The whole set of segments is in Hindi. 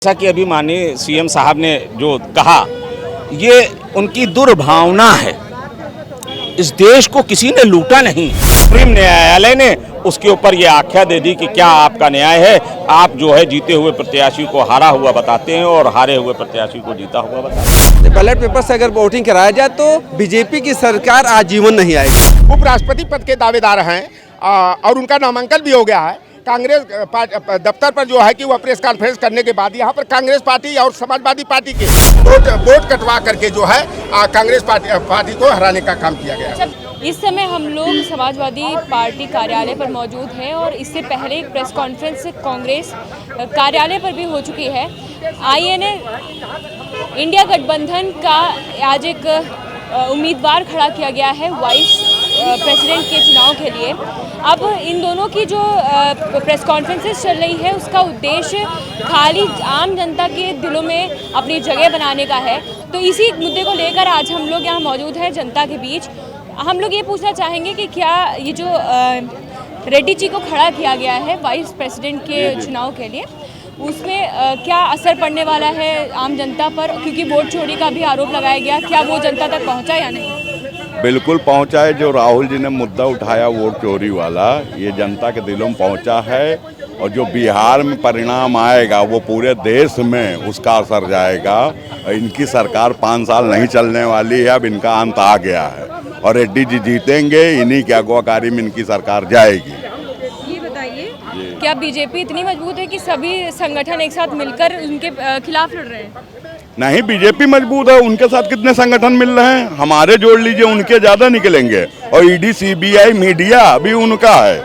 जैसा कि अभी माननीय सीएम साहब ने जो कहा, ये उनकी दुर्भावना है। इस देश को किसी ने लूटा नहीं। सुप्रीम न्यायालय ने उसके ऊपर ये आख्या दे दी कि क्या आपका न्याय है, आप जो है जीते हुए प्रत्याशी को हारा हुआ बताते हैं और हारे हुए प्रत्याशी को जीता हुआ बताते हैं। बैलेट पेपर से अगर वोटिंग कराया जाए तो बीजेपी की सरकार आजीवन नहीं आएगी। उपराष्ट्रपति पद के दावेदार हैं और उनका नामांकन भी हो गया है। कांग्रेस दफ्तर पर जो है कि वह प्रेस कॉन्फ्रेंस करने के बाद यहाँ पर कांग्रेस पार्टी और समाजवादी पार्टी के वोट कटवा करके जो है कांग्रेस पार्टी को हराने का काम किया गया। इस समय हम लोग समाजवादी पार्टी कार्यालय पर मौजूद हैं और इससे पहले एक प्रेस कॉन्फ्रेंस कांग्रेस कार्यालय पर भी हो चुकी है। आईएनए इंडिया गठबंधन का आज एक उम्मीदवार खड़ा किया गया है वाइस प्रेसिडेंट के चुनाव के लिए। अब इन दोनों की जो प्रेस कॉन्फ्रेंसेस चल रही है उसका उद्देश्य खाली आम जनता के दिलों में अपनी जगह बनाने का है। तो इसी मुद्दे को लेकर आज हम लोग यहाँ मौजूद हैं जनता के बीच। हम लोग ये पूछना चाहेंगे कि क्या ये जो रेड्डी जी को खड़ा किया गया है वाइस प्रेसिडेंट के चुनाव के लिए, उसमें क्या असर पड़ने वाला है आम जनता पर, क्योंकि वोट चोरी का भी आरोप लगाया गया, क्या वो जनता तक पहुंचा या नहीं? बिल्कुल पहुंचा है। जो राहुल जी ने मुद्दा उठाया वोट चोरी वाला, ये जनता के दिलों में पहुंचा है और जो बिहार में परिणाम आएगा वो पूरे देश में उसका असर जाएगा। इनकी सरकार 5 साल नहीं चलने वाली है, अब इनका अंत आ गया है और रेड्डी जी जीतेंगे, इन्हीं की अगुवाकारी में इनकी सरकार जाएगी। ये बताइए, क्या बीजेपी इतनी मजबूत है कि सभी संगठन एक साथ मिलकर उनके खिलाफ लड़ रहे हैं? नहीं, बीजेपी मजबूत है। उनके साथ कितने संगठन मिल रहे हैं, हमारे जोड़ लीजिए, उनके ज्यादा निकलेंगे। और ईडी, सीबीआई, मीडिया भी उनका है,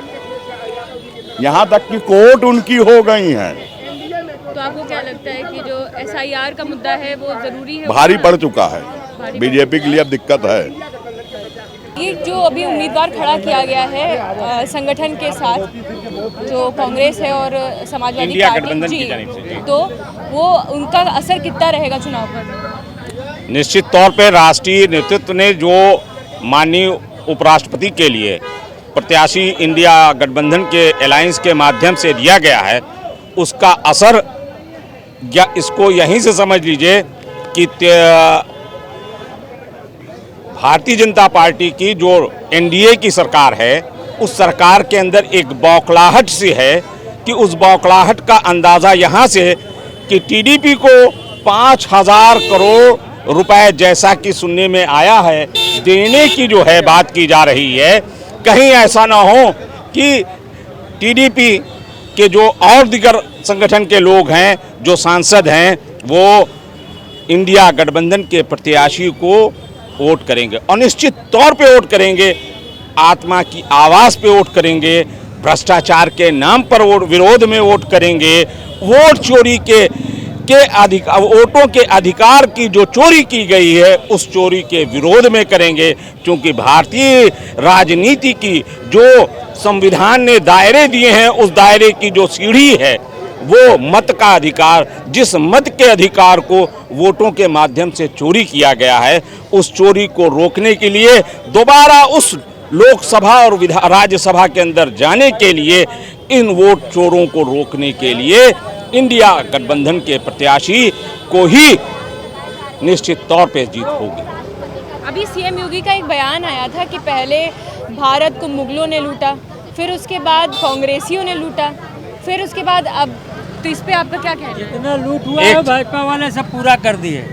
यहाँ तक कि कोर्ट उनकी हो गई है। तो आपको क्या लगता है कि जो एसआईआर का मुद्दा है वो जरूरी है? भारी पड़ चुका है, बीजेपी के लिए अब दिक्कत है। ये जो अभी उम्मीदवार खड़ा किया गया है संगठन के साथ, जो कांग्रेस है और समाजवादी पार्टी जी, तो वो उनका असर कितना रहेगा चुनाव पर? निश्चित तौर पे राष्ट्रीय नेतृत्व ने जो माननीय उपराष्ट्रपति के लिए प्रत्याशी इंडिया गठबंधन के अलायंस के माध्यम से दिया गया है, उसका असर इसको यहीं से समझ लीजिए कि भारतीय जनता पार्टी की जो एनडीए की सरकार है, उस सरकार के अंदर एक बौखलाहट सी है कि उस बौखलाहट का अंदाज़ा यहाँ से कि टीडीपी को 5,000 करोड़ रुपए जैसा कि सुनने में आया है देने की जो है बात की जा रही है। कहीं ऐसा ना हो कि टीडीपी के जो और दीगर संगठन के लोग हैं, जो सांसद हैं, वो इंडिया गठबंधन के प्रत्याशी को वोट करेंगे और निश्चित तौर पे वोट करेंगे, आत्मा की आवाज़ पे वोट करेंगे, भ्रष्टाचार के नाम पर विरोध में वोट करेंगे, वोट चोरी के वोटों के अधिकार की जो चोरी की गई है उस चोरी के विरोध में करेंगे। क्योंकि भारतीय राजनीति की जो संविधान ने दायरे दिए हैं, उस दायरे की जो सीढ़ी है वो मत का अधिकार, जिस मत के अधिकार को वोटों के माध्यम से चोरी किया गया है, उस चोरी को रोकने के लिए दोबारा उस लोकसभा और राज्यसभा के अंदर जाने के लिए, इन वोट चोरों को रोकने के लिए इंडिया गठबंधन के प्रत्याशी को ही निश्चित तौर पे जीत होगी। अभी सीएम योगी का एक बयान आया था कि पहले भारत को मुगलों ने लूटा, फिर उसके बाद कांग्रेसियों ने लूटा, फिर उसके बाद अब, तो इस पे आपका क्या कहना है? जितना लूट हुआ है भाजपा वाले सब पूरा कर दिए।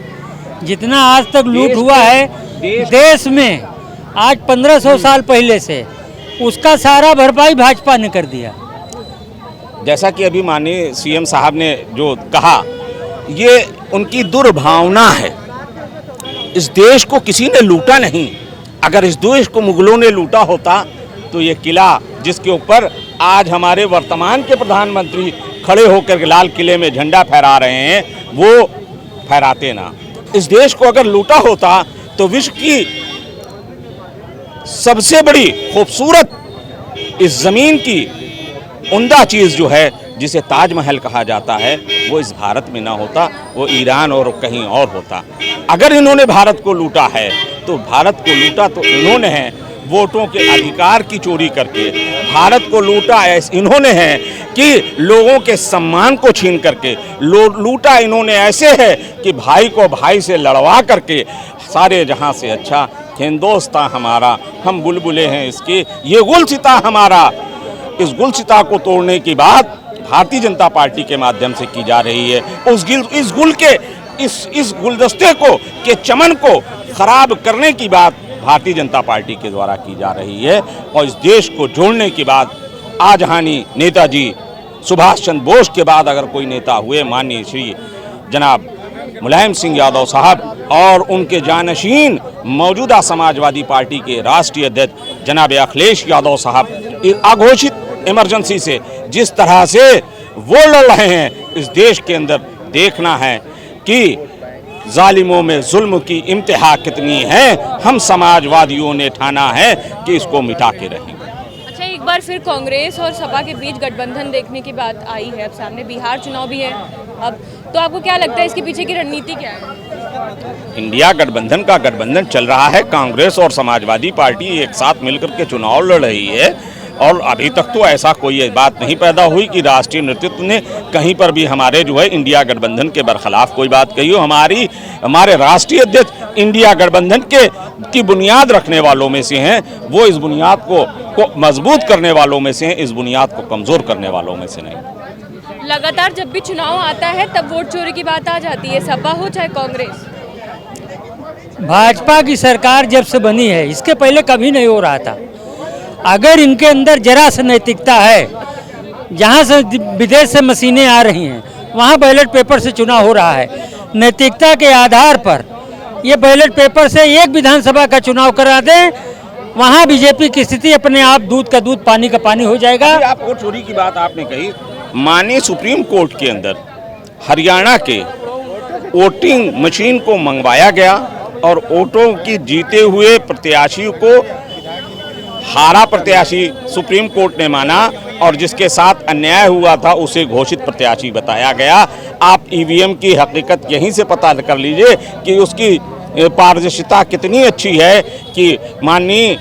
जितना आज तक लूट हुआ है देश में आज 1500 साल पहले से, उसका सारा भरपाई भाजपा ने कर दिया। जैसा कि अभी माननीय सीएम साहब ने जो कहा, ये उनकी दुर्भावना है। इस देश को किसी ने लूटा नहीं। अगर इस देश को मुगलों ने लूटा होता तो ये किला जिसके ऊपर आज हमारे वर्तमान के प्रधानमंत्री खड़े होकर लाल किले में झंडा फहरा रहे हैं, वो फहराते ना। इस देश को अगर लूटा होता तो विश्व की सबसे बड़ी खूबसूरत इस जमीन की उम्दा चीज़ जो है, जिसे ताजमहल कहा जाता है, वो इस भारत में ना होता, वो ईरान और कहीं और होता। अगर इन्होंने भारत को लूटा है तो भारत को लूटा तो इन्होंने है वोटों के अधिकार की चोरी करके। भारत को लूटा इन्होंने है कि लोगों के सम्मान को छीन करके लूटा इन्होंने ऐसे है कि भाई को भाई से लड़वा करके सारे जहां से अच्छा हिंदोस्तान हमारा, हम बुलबुले हैं इसके, ये गुलसिता हमारा। इस गुलसिता को तोड़ने की बात भारतीय जनता पार्टी के माध्यम से की जा रही है। इस गुलदस्ते को के चमन को खराब करने की बात भारतीय जनता पार्टी के द्वारा की जा रही है। और इस देश को जोड़ने की बात आजहानी नेताजी सुभाष चंद्र बोस के बाद अगर कोई नेता हुए माननीय श्री जनाब मुलायम सिंह यादव साहब और उनके जानशीन मौजूदा समाजवादी पार्टी के राष्ट्रीय अध्यक्ष जनाब अखिलेश यादव साहब अघोषित इमरजेंसी से जिस तरह से वो लड़ रहे हैं, इस देश के अंदर देखना है कि जालिमों में जुल्म की इंतहा कितनी है। हम समाजवादियों ने ठाना है कि इसको मिटा के रहेंगे। अच्छा, एक बार फिर कांग्रेस और सपा के बीच गठबंधन देखने की बात आई है। अब सामने बिहार चुनाव भी है अब, तो आपको क्या लगता है इसके पीछे की रणनीति क्या है? इंडिया गठबंधन का गठबंधन चल रहा है। कांग्रेस और समाजवादी पार्टी एक साथ मिलकर के चुनाव लड़ रही है और अभी तक तो ऐसा कोई बात नहीं पैदा हुई कि राष्ट्रीय नेतृत्व ने कहीं पर भी हमारे जो है इंडिया गठबंधन के बरखिलाफ कोई बात कही हो। हमारे राष्ट्रीय अध्यक्ष इंडिया गठबंधन की बुनियाद रखने वालों में से हैं। वो इस बुनियाद को मजबूत करने वालों में से हैं, इस बुनियाद को कमज़ोर करने वालों में से नहीं। लगातार जब भी चुनाव आता है तब वोट चोरी की बात आ जाती है, सपा हो चाहे कांग्रेस। भाजपा की सरकार जब से बनी है, इसके पहले कभी नहीं हो रहा था। अगर इनके अंदर जरा सा नैतिकता है, जहाँ से विदेश से मशीनें आ रही हैं वहाँ बैलेट पेपर से चुनाव हो रहा है। नैतिकता के आधार पर ये बैलेट पेपर से एक विधानसभा का चुनाव करा दें, वहाँ बीजेपी की स्थिति अपने आप दूध का दूध पानी का पानी हो जाएगा। आप वोट चोरी की बात आपने कही, माननीय सुप्रीम कोर्ट के अंदर हरियाणा के वोटिंग मशीन को मंगवाया गया और वोटों की जीते हुए प्रत्याशी को हारा प्रत्याशी सुप्रीम कोर्ट ने माना और जिसके साथ अन्याय हुआ था उसे घोषित प्रत्याशी बताया गया। आप ईवीएम की हकीकत यहीं से पता कर लीजिए कि उसकी पारदर्शिता कितनी अच्छी है कि माननीय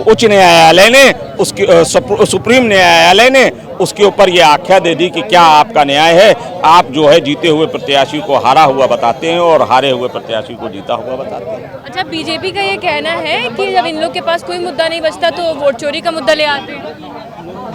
उच्च न्यायालय ने उसकी सुप्रीम न्यायालय ने उसके ऊपर ये आख्या दे दी कि क्या आपका न्याय है, आप जो है जीते हुए प्रत्याशी को हारा हुआ बताते हैं और हारे हुए प्रत्याशी को जीता हुआ बताते हैं। अच्छा, बीजेपी का ये कहना है कि जब इन लोग के पास कोई मुद्दा नहीं बचता तो वोट चोरी का मुद्दा ले आते हैं।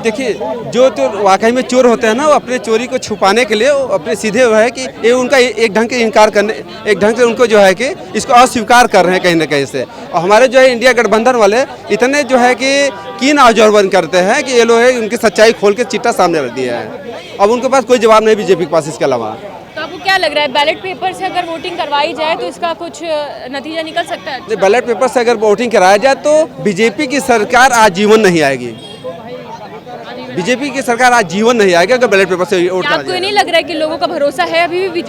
देखिए, जो तो वाकई में चोर होते हैं ना, वो अपने चोरी को छुपाने के लिए वो अपने सीधे हुआ है कि ये उनका एक ढंग के इनकार करने, एक ढंग से उनको जो है कि इसको अस्वीकार कर रहे हैं कहीं ना कहीं से। और हमारे जो है इंडिया गठबंधन वाले इतने जो है कि कीन ऑब्जर्वर करते हैं कि ये लोग है उनकी सच्चाई खोल के चिट्टा सामने रख दिया है। अब उनके पास कोई जवाब नहीं बीजेपी के पास इसके अलावा। तो आपको क्या लग रहा है, बैलेट पेपर से अगर वोटिंग करवाई जाए तो इसका कुछ नतीजा निकल सकता है? बैलेट पेपर से अगर वोटिंग कराया जाए तो बीजेपी की सरकार आजीवन नहीं आएगी। बीजेपी की सरकार आज जीवन नहीं आएगा अगर बैलेट पेपर से वोट आपको नहीं लग रहा है कि लोगों का भरोसा है अभी भी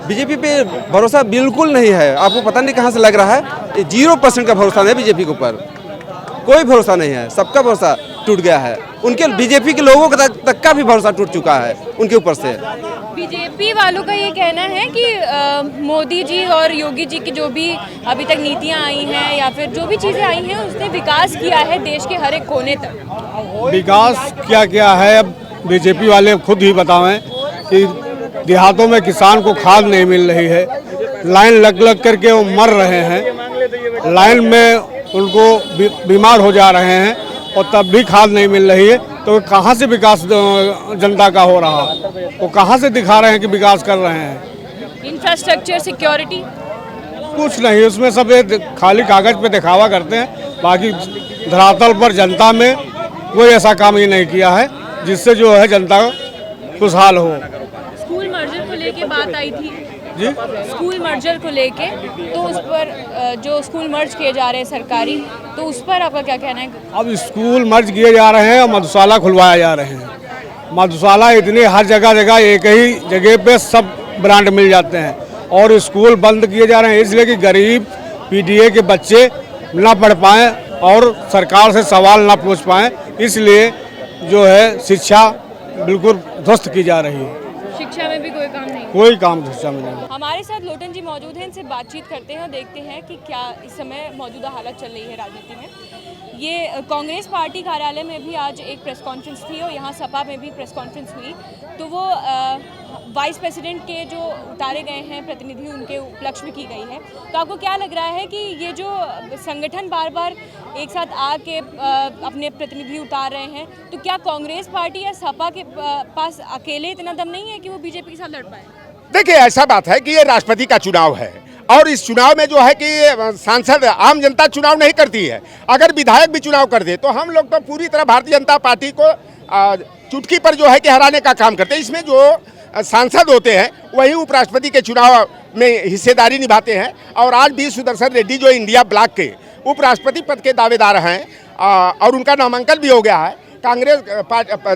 बीजेपी पे? भरोसा बिल्कुल नहीं है। आपको पता नहीं कहाँ से लग रहा है, 0% का भरोसा नहीं बीजेपी के ऊपर, कोई भरोसा नहीं है। सबका भरोसा टूट गया है, उनके बीजेपी के लोगों तक का भी भरोसा टूट चुका है उनके ऊपर से। बीजेपी वालों का ये कहना है कि मोदी जी और योगी जी की जो भी अभी तक नीतियां आई हैं या फिर जो भी चीज़ें आई हैं उसने विकास किया है देश के हर एक कोने तक। विकास क्या क्या है अब बीजेपी वाले खुद ही बतावें कि देहातों में किसान को खाद नहीं मिल रही है, लाइन लग लग करके वो मर रहे हैं, लाइन में उनको बीमार हो जा रहे हैं और तब भी खाद नहीं मिल रही है। तो कहाँ से विकास जनता का हो रहा, वो कहाँ से दिखा रहे हैं कि विकास कर रहे हैं? इंफ्रास्ट्रक्चर, सिक्योरिटी कुछ नहीं, उसमें सब खाली कागज पे दिखावा करते हैं, बाकी धरातल पर जनता में कोई ऐसा काम ही नहीं किया है जिससे जो है जनता खुशहाल हो। स्कूल मर्जर को लेके बात आई थी जी, स्कूल मर्जर को लेके, तो उस पर जो स्कूल मर्ज किए जा रहे हैं सरकारी, तो उस पर आपका क्या कहना है? अब स्कूल मर्ज किए जा रहे हैं और मधुशाला खुलवाया जा रहे हैं। मधुशाला इतनी हर जगह एक ही जगह पे सब ब्रांड मिल जाते हैं और स्कूल बंद किए जा रहे हैं इसलिए कि गरीब पीडीए के बच्चे ना पढ़ पाएँ और सरकार से सवाल ना पूछ पाएँ, इसलिए जो है शिक्षा बिल्कुल ध्वस्त की जा रही है। शिक्षा में भी कोई काम नहीं, कोई काम शिक्षा में नहीं। हमारे साथ लोटन जी मौजूद हैं, इनसे बातचीत करते हैं और देखते हैं कि क्या इस समय मौजूदा हालत चल रही है राजनीति में। ये कांग्रेस पार्टी कार्यालय में भी आज एक प्रेस कॉन्फ्रेंस थी और यहाँ सपा में भी प्रेस कॉन्फ्रेंस हुई, तो वो वाइस प्रेसिडेंट के जो उतारे गए हैं प्रतिनिधि उनके उपलक्ष्य में की गई है। तो आपको क्या लग रहा है कि ये जो संगठन बार बार एक साथ आके अपने प्रतिनिधि उतार रहे हैं, तो क्या कांग्रेस पार्टी या सपा के पास अकेले इतना दम नहीं है कि वो बीजेपी के साथ लड़ पाए? देखिए, ऐसा बात है कि ये राष्ट्रपति का चुनाव है और इस चुनाव में जो है कि सांसद, आम जनता चुनाव नहीं करती है। अगर विधायक भी चुनाव कर दे तो हम लोग तो पूरी तरह भारतीय जनता पार्टी को चुटकी पर जो है कि हराने का काम करते हैं। इसमें जो सांसद होते हैं वही उपराष्ट्रपति के चुनाव में हिस्सेदारी निभाते हैं और आज भी सुदर्शन रेड्डी जो इंडिया ब्लॉक के उपराष्ट्रपति पद के दावेदार हैं और उनका नामांकन भी हो गया है। कांग्रेस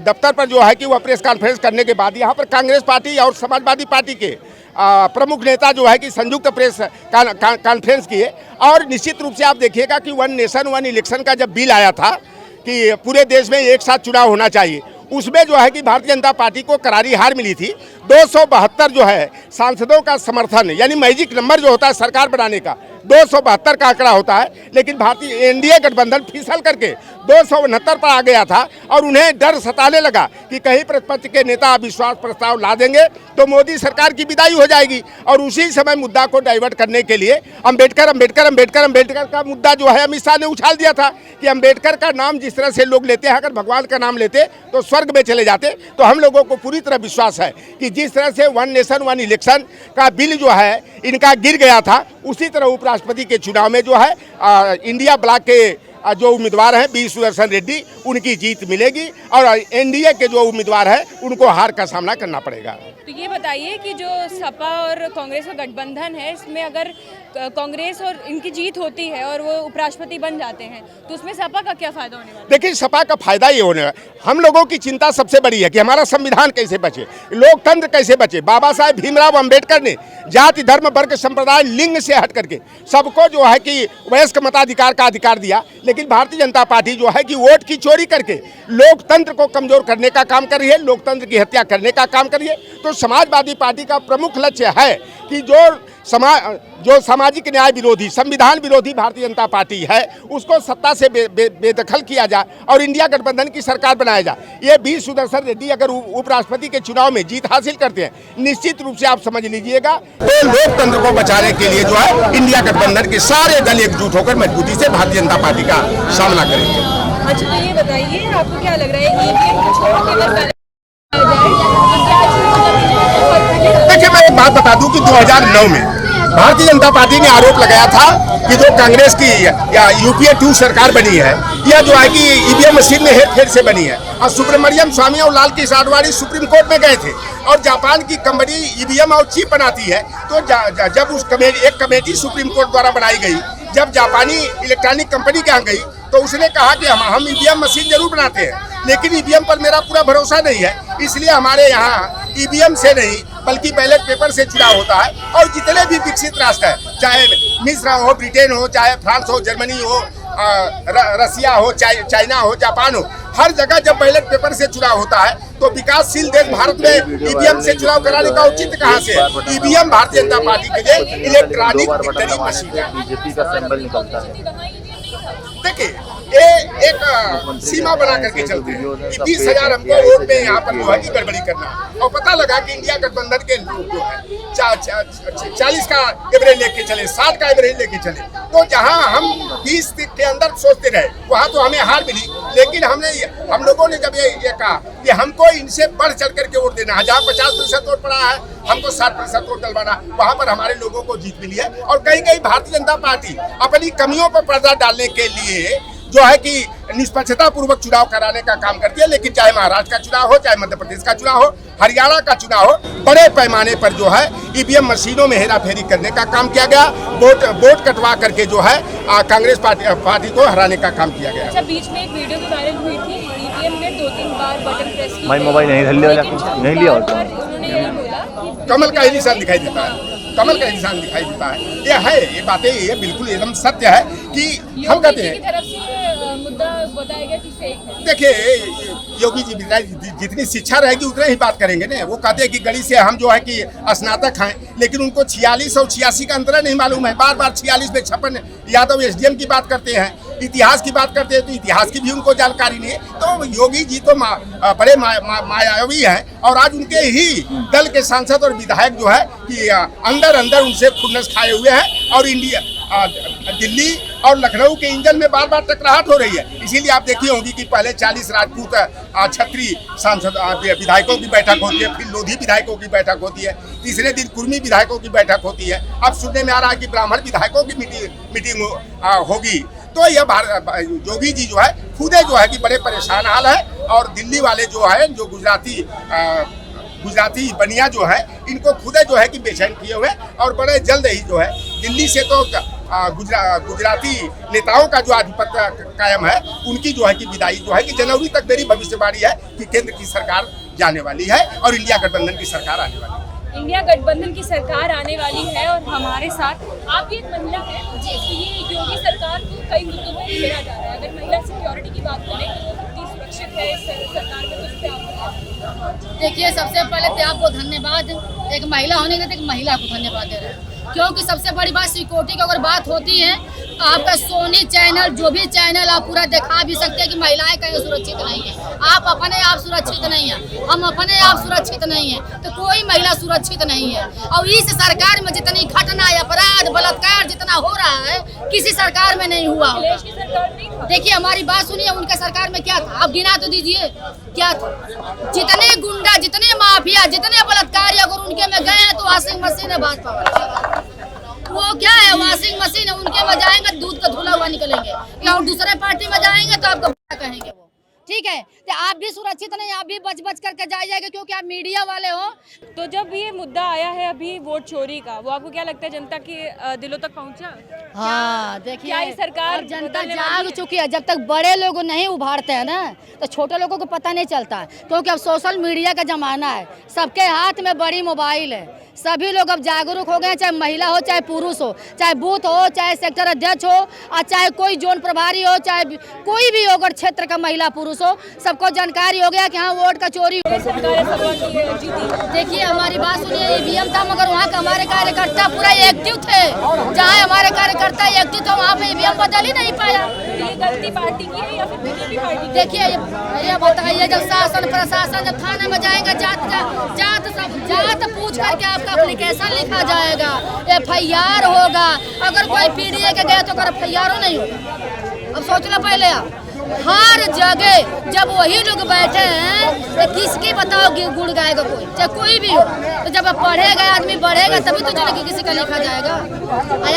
दफ्तर पर जो है कि वह प्रेस कॉन्फ्रेंस करने के बाद यहाँ पर कांग्रेस पार्टी और समाजवादी पार्टी के प्रमुख नेता जो है कि संयुक्त प्रेस कॉन्फ्रेंस किए और निश्चित रूप से आप देखिएगा कि वन नेशन वन इलेक्शन का जब बिल आया था कि पूरे देश में एक साथ चुनाव होना चाहिए, उसमें जो है कि भारतीय जनता पार्टी को करारी हार मिली थी। 272 जो है सांसदों का समर्थन, यानी मैजिक नंबर जो होता है सरकार बनाने का 272 का आंकड़ा होता है, लेकिन भारतीय एनडीए गठबंधन फिसल करके 269 पर आ गया था और उन्हें डर सताने लगा कि कहीं प्रतिपक्ष के नेता अविश्वास प्रस्ताव ला देंगे तो मोदी सरकार की विदाई हो जाएगी। और उसी समय मुद्दा को डाइवर्ट करने के लिए अम्बेडकर का मुद्दा जो है अमित शाह ने उछाल दिया था कि अम्बेडकर का नाम जिस तरह से लोग लेते हैं, अगर भगवान का नाम लेते तो स्वर्ग में चले जाते। तो हम लोगों को पूरी तरह विश्वास है कि जिस तरह से वन नेशन वन इलेक्शन का बिल जो है इनका गिर गया था, उसी तरह उपराष्ट्रपति के चुनाव में जो है इंडिया ब्लॉक के जो उम्मीदवार हैं बी सुदर्शन रेड्डी, उनकी जीत मिलेगी और एनडीए के जो उम्मीदवार हैं उनको हार का सामना करना पड़ेगा। तो ये बताइए कि जो सपा और कांग्रेस का गठबंधन है, इसमें अगर कांग्रेस और इनकी जीत होती है और वो उपराष्ट्रपति बन जाते हैं तो उसमें सपा का क्या फायदा होने वाला है? देखिए, सपा का फायदा ये होने वाला है, हम लोगों की चिंता सबसे बड़ी है कि हमारा संविधान कैसे बचे, लोकतंत्र कैसे बचे। बाबा साहेब भीमराव अंबेडकर ने जाति धर्म वर्ग संप्रदाय लिंग से हट करके सबको जो है कि वयस्क मताधिकार का अधिकार दिया, लेकिन भारतीय जनता पार्टी जो है कि वोट की चोरी करके लोकतंत्र को कमजोर करने का काम कर रही है, लोकतंत्र की हत्या करने का काम कर रही है। तो समाजवादी पार्टी का प्रमुख लक्ष्य है कि जो सामाजिक न्याय विरोधी, संविधान विरोधी भारतीय जनता पार्टी है उसको सत्ता से बेदखल किया जाए और इंडिया गठबंधन की सरकार बनाया जाए। ये बी सुदर्शन रेड्डी अगर उपराष्ट्रपति के चुनाव में जीत हासिल करते हैं, निश्चित रूप से आप समझ लीजिएगा तो लोकतंत्र को बचाने के लिए जो है इंडिया गठबंधन के सारे दल एकजुट होकर मजबूती से भारतीय जनता पार्टी का सामना करेंगे। अच्छा, तो ये बताइए आपको क्या लग रहा है? देखिए, मैं एक बात बता दूं कि 2009 में भारतीय जनता पार्टी ने आरोप लगाया था कि जो कांग्रेस की या यूपीए 2 सरकार बनी है, यह जो है कि ईवीएम मशीन में हेरफेर से बनी है। और सुब्रमण्यम स्वामी और लाल कृष्ण आडवाणी सुप्रीम कोर्ट में गए थे और जापान की कंपनी ईवीएम और चिप बनाती है, तो जब एक कमेटी सुप्रीम कोर्ट द्वारा बनाई गई, जब जापानी इलेक्ट्रॉनिक कंपनी के यहाँ गई तो उसने कहा कि हम ईवीएम मशीन जरूर बनाते हैं, लेकिन ईवीएम पर मेरा पूरा भरोसा नहीं है, इसलिए हमारे यहाँ ईवीएम से नहीं बल्कि बैलेट पेपर से चुनाव होता है। और जितने भी विकसित राष्ट्र हैं, चाहे मिस्र हो, ब्रिटेन हो, चाहे फ्रांस हो, जर्मनी हो, रसिया हो, चाइना हो, जापान हो, हर जगह जब बैलेट पेपर से चुनाव होता है तो विकासशील देश भारत में ईवीएम से चुनाव कराने का औचित्य कहाँ से है? ईवीएम भारतीय जनता पार्टी के लिए इलेक्ट्रॉनिक विक्टरी मशीन है। बीजेपी का सिंबल निकलता है। देखिए, ये एक सीमा बना करके चलते हैं कि 20,000 हमको वोट में यहाँ पर जो है कि गड़बड़ी करना, और पता लगा कि इंडिया गठबंधन के लोग जो है 40 का एवरेज लेके चले, 60 का एवरेज लेके चले, तो जहाँ हम 20 के अंदर सोचते रहे वहाँ तो हमें हार मिली। लेकिन हम लोगों ने जब ये कहा कि हमको इनसे बढ़ चढ़ करके वोट देना है, जहाँ 50% वोट पड़ा है हमको 60% वोट डलवाना, वहाँ पर हमारे लोगों को जीत मिली है। और कहीं कहीं भारतीय जनता पार्टी अपनी कमियों पर पर्दा डालने के लिए जो है कि निष्पक्षता पूर्वक चुनाव कराने का काम करती है, लेकिन चाहे महाराष्ट्र का चुनाव हो, चाहे मध्य प्रदेश का चुनाव हो, हरियाणा का चुनाव हो, बड़े पैमाने पर जो है ईवीएम मशीनों में हेराफेरी करने का काम किया गया, वोट कटवा करके जो है कांग्रेस पार्टी को हराने का काम किया गया। अच्छा, बीच में एक वीडियो भी वायरल हुई थी, ईवीएम में 2-3 बार बटन प्रेस किया, माई मोबाइल नहीं लिया होता, उन्होंने यही बोला कि कमल का ही निशान दिखाई देता है, कमल का निशान दिखाई देता है। ये बातें ये बिल्कुल एकदम सत्य है कि हम कहते हैं की तरफ से मुद्दा बताया गया कि फेक है। देखिए, योगी जी जितनी शिक्षा रहेगी उतना ही बात करेंगे ना। वो कहते हैं कि गली से हम जो है कि स्नातक हैं, लेकिन उनको 46 और 86 का अंतर नहीं मालूम है। बार बार 46 में 56 यादव एसडीएम की बात करते हैं, इतिहास की बात करते हैं तो इतिहास की भी उनको जानकारी नहीं है। तो योगी जी तो बड़े मायावी हैं और आज उनके ही दल के सांसद और विधायक जो है कि अंदर अंदर उनसे खुन्नस खाए हुए हैं और दिल्ली और लखनऊ के इंजन में बार बार टकराहट हो रही है। इसीलिए आप देखी होंगी कि पहले 40 राजपूत क्षत्रिय सांसद विधायकों की बैठक होती है, फिर लोधी विधायकों की बैठक होती है, तीसरे दिन कुर्मी विधायकों की बैठक होती है। अब सुनने में आ रहा है कि ब्राह्मण विधायकों की मीटिंग होगी। तो यह योगी जी जो है खुदे जो है कि बड़े परेशान हाल है और दिल्ली वाले जो है जो गुजराती बनिया जो है इनको खुदे जो है कि बेचैन किए हुए और बड़े जल्द ही जो है दिल्ली से तो गुजराती नेताओं का जो आधिपत्य कायम है उनकी जो है कि विदाई जो है कि जनवरी तक मेरी भविष्यवाणी है कि केंद्र की सरकार जाने वाली है और इंडिया गठबंधन की सरकार आने वाली है। इंडिया गठबंधन की सरकार आने वाली है और हमारे साथ आप भी एक महिला है जी। ये योगी सरकार को कई मुद्दों पर घेरा जा रहा है। अगर महिला सिक्योरिटी की बात करें तो वो कितनी सुरक्षित है इस सरकार में, तो इस पे आप देखिए, सबसे पहले तो आपको धन्यवाद, एक महिला होने के नाते एक महिला को धन्यवाद दे रहे हैं, क्योंकि सबसे बड़ी बात सिक्योरिटी की अगर बात होती है आपका सोनी चैनल जो भी चैनल आप पूरा दिखा भी सकते हैं कि महिलाएं कहीं सुरक्षित नहीं है। आप अपने आप सुरक्षित नहीं है, हम अपने आप सुरक्षित नहीं है, तो कोई महिला सुरक्षित नहीं है। और इस सरकार में जितनी घटना अपराध बलात्कार जितना हो रहा है किसी सरकार में नहीं हुआ। देखिए हमारी बात सुनिए, उनके सरकार में क्या था आप गिना तो दीजिए क्या था। जितने गुंडा जितने माफिया जितने बलात्कारी अगर उनके में गए हैं तो वॉशिंग मशीन है भाजपा वाला। वो क्या है वॉशिंग मशीन है, उनके में जाएंगे दूध का धुला हुआ निकलेंगे, और दूसरे पार्टी में जाएंगे तो आपको कहेंगे वो ठीक है। तो आप भी सुरक्षित नहीं, आप भी बच करके जाइएगा क्योंकि आप मीडिया वाले हो। तो जब ये मुद्दा आया है अभी वोट चोरी का, वो आपको क्या लगता है जनता के दिलों तक पहुंचा? हाँ देखिए, क्या ये सरकार जनता जाग चुकी है। जब तक बड़े लोग नहीं उभारते हैं ना तो छोटे लोगों को पता नहीं चलता, क्योंकि अब सोशल मीडिया का जमाना है, सबके हाथ में बड़ी मोबाइल है, सभी लोग अब जागरूक हो गए, चाहे महिला हो चाहे पुरुष हो, चाहे बूथ हो चाहे सेक्टर अध्यक्ष हो और चाहे कोई जोन प्रभारी हो, चाहे कोई भी हो, अगर क्षेत्र का महिला पुरुष हो, सबको जानकारी हो गया कि हाँ वोट का चोरी हो। देखिए हमारी बात सुनिए, ईवीएम था मगर वहाँ का हमारे कार्यकर्ता पूरा एक्टिव थे। जहाँ हमारे कार्यकर्ता एक्टिव थे वहाँ पे ईवीएम बदल ही नहीं पाया। ये गलती पार्टी की है या फिर बीजेपी पार्टी? देखिए ये बताइए, जब शासन प्रशासन जब थाने में जाएगा जात पूछ करके आपका एप्लीकेशन लिखा जाएगा, FIR होगा। अगर कोई पीडीए के गया तो FIR नहीं होगा। अब सोच लो पहले आप, हर जगह जब वही लोग बैठे हैं तो किसकी बताओ गुड़ गाएगा कोई, चाहे कोई भी हो। तो जब पढ़ेगा आदमी बढ़ेगा तभी तो चलेगा, किसी का लिखा जाएगा।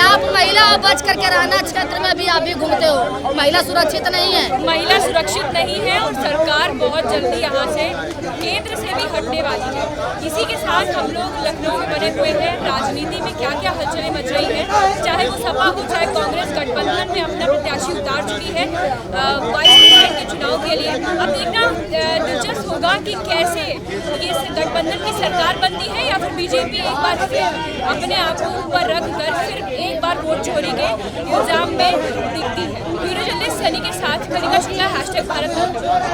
आप महिला बच करके रहना, क्षेत्र में भी आप भी घूमते हो, महिला सुरक्षित नहीं है। महिला सुरक्षित नहीं है और सरकार बहुत जल्दी यहाँ से केंद्र से भी हटने वाली है। इसी के साथ हम लोग लखनऊ में बने हुए हैं। राजनीति में क्या क्या हलचलें मच रही हैं, चाहे वो सपा हो चाहे कांग्रेस, गठबंधन में अपना प्रत्याशी उतार चुकी है वाइस प्रेसिडेंट के चुनाव के लिए। अब देखना दिलचस्प होगा कि कैसे ये गठबंधन की सरकार बनती है या फिर बीजेपी एक बार फिर अपने आप को ऊपर रख कर फिर एक बार वोट चोरी के इल्जाम में दिखती है। ब्यूरो जर्नलिस्ट सनी के साथ कनिका शुक्ला, #भारत।